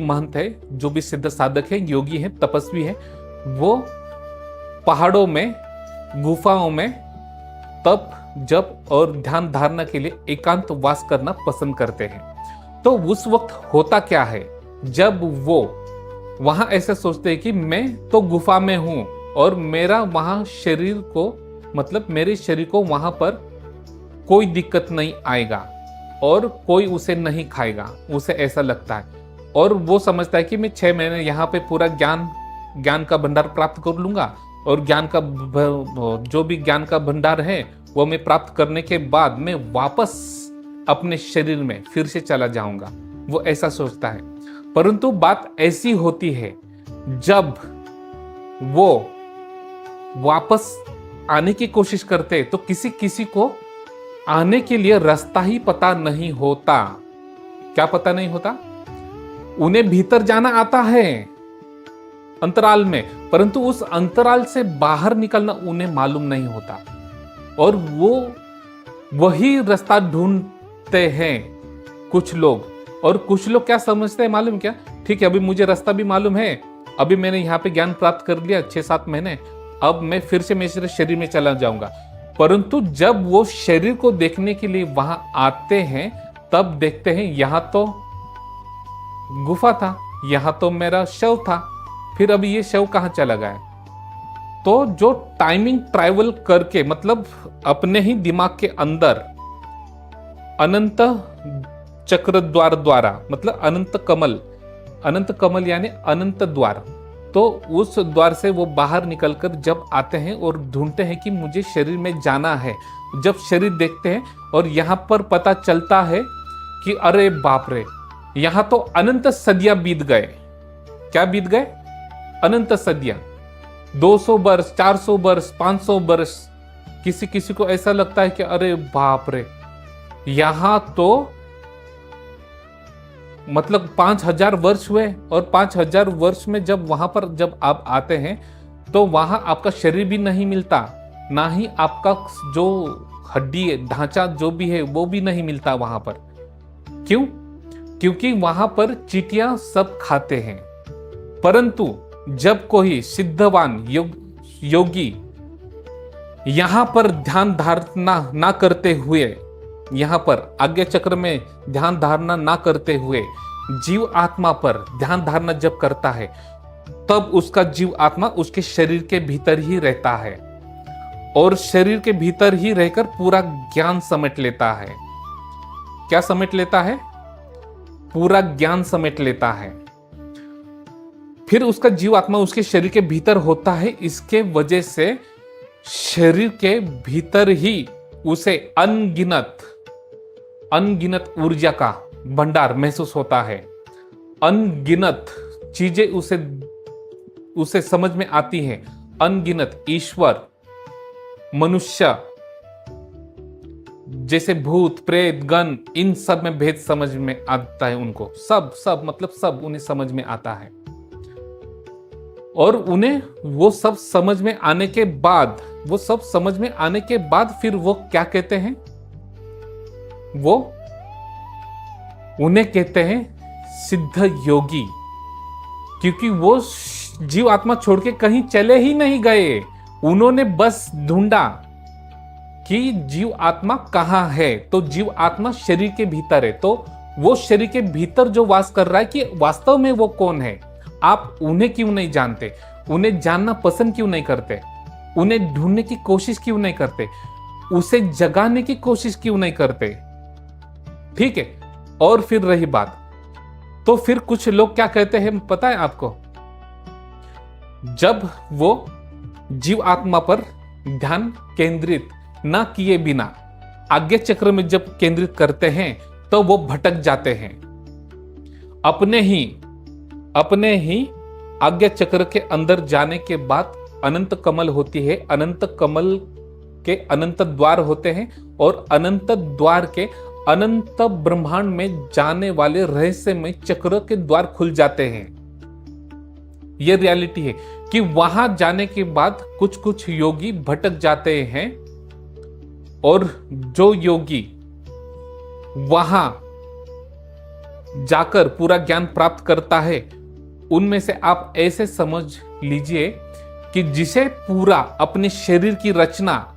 महंत है, जो भी सिद्ध साधक है, योगी है, तपस्वी है, वो पहाड़ों में, गुफाओं में तप, जप और ध्यान धारणा के लिए एकांत वास करना पसंद करते हैं। तो उस वक्त होता क्या है, जब वो वहां ऐसे सोचते हैं कि मैं तो गुफा में हूं और मेरा वहां शरीर को, मतलब मेरे शरीर को वहां पर कोई दिक्कत नहीं आएगा और कोई उसे नहीं खाएगा, उसे ऐसा लगता है। और वो समझता है कि मैं 6 महीने यहाँ पे पूरा ज्ञान का भंडार प्राप्त कर लूंगा और जो भी ज्ञान का भंडार है वो मैं प्राप्त करने के बाद मैं वापस अपने शरीर में फिर से चला जाऊंगा, वो ऐसा सोचता है। परंतु बात ऐसी होती है, जब वो वापस आने की कोशिश करते तो किसी को आने के लिए रास्ता ही पता नहीं होता। क्या पता नहीं होता? उन्हें भीतर जाना आता है अंतराल में, परंतु उस अंतराल से बाहर निकलना उन्हें मालूम नहीं होता और वो वही रास्ता ढूंढते हैं कुछ लोग। और कुछ लोग क्या समझते हैं मालूम क्या? ठीक है, अभी मुझे रास्ता भी मालूम है, अभी मैंने यहाँ पे ज्ञान प्राप्त कर लिया 6-7 महीने, अब मैं फिर से मेरे शरीर में चला जाऊंगा। परंतु जब वो शरीर को देखने के लिए वहां आते हैं, तब देखते हैं यहां तो गुफा था, यहां तो मेरा शव था, फिर अभी ये शव कहां चला गया? तो जो टाइमिंग ट्रैवल करके, मतलब अपने ही दिमाग के अंदर अनंत चक्र द्वार द्वारा, मतलब अनंत कमल यानी अनंत द्वार, तो उस द्वार से वो बाहर निकलकर जब आते हैं और ढूंढते हैं कि मुझे शरीर में जाना है, जब शरीर देखते हैं और यहां पर पता चलता है कि अरे बाप रे, यहां तो अनंत सदियां बीत गए। क्या बीत गए? अनंत सदियां, 200 वर्ष, 400 वर्ष, 500 वर्ष। किसी को ऐसा लगता है कि अरे बाप रे, यहां तो मतलब 5000 वर्ष हुए और 5000 वर्ष में जब वहां पर जब आप आते हैं तो वहां आपका शरीर भी नहीं मिलता, ना ही आपका जो हड्डी ढांचा जो भी है वो भी नहीं मिलता वहां पर। क्यों? क्योंकि वहां पर चींटियां सब खाते हैं। परंतु जब कोई सिद्धवान योगी यहां पर ध्यान धारणा ना करते हुए, यहां पर आज्ञा चक्र में ध्यान धारणा ना करते हुए जीव आत्मा पर ध्यान धारणा जब करता है, तब उसका जीव आत्मा उसके शरीर के भीतर ही रहता है और शरीर के भीतर ही रहकर पूरा ज्ञान समेट लेता है। क्या समेट लेता है? पूरा ज्ञान समेट लेता है। फिर उसका जीव आत्मा उसके शरीर के भीतर होता है। इसके वजह से शरीर के भीतर ही उसे अनगिनत ऊर्जा का भंडार महसूस होता है। अनगिनत चीजें उसे समझ में आती हैं। अनगिनत ईश्वर, मनुष्य, जैसे भूत, प्रेत, गण, इन सब में भेद समझ में आता है उनको। सब मतलब सब उन्हें समझ में आता है। और उन्हें वो सब समझ में आने के बाद फिर वो क्या कहते हैं? वो उन्हें कहते हैं सिद्ध योगी, क्योंकि वो जीव आत्मा छोड़ के कहीं चले ही नहीं गए। उन्होंने बस ढूंढा कि जीव आत्मा कहां है, तो जीव आत्मा शरीर के भीतर है। तो वो शरीर के भीतर जो वास कर रहा है कि वास्तव में वो कौन है, आप उन्हें क्यों नहीं जानते? उन्हें जानना पसंद क्यों नहीं करते? उन्हें ढूंढने की कोशिश क्यों नहीं करते? उसे जगाने की कोशिश क्यों नहीं करते? ठीक है। और फिर रही बात, तो फिर कुछ लोग क्या कहते हैं पता है आपको? जब वो जीव आत्मा पर ध्यान केंद्रित ना किए बिना आज्ञा चक्र में जब केंद्रित करते हैं तो वो भटक जाते हैं। अपने ही आज्ञा चक्र के अंदर जाने के बाद अनंत कमल होती है। अनंत कमल के अनंत द्वार होते हैं और अनंत द्वार के अनंत ब्रह्मांड में जाने वाले रहस्यमय चक्र के द्वार खुल जाते हैं। यह रियलिटी है कि वहां जाने के बाद कुछ योगी भटक जाते हैं और जो योगी वहां जाकर पूरा ज्ञान प्राप्त करता है, उनमें से आप ऐसे समझ लीजिए कि जिसे पूरा अपने शरीर की रचना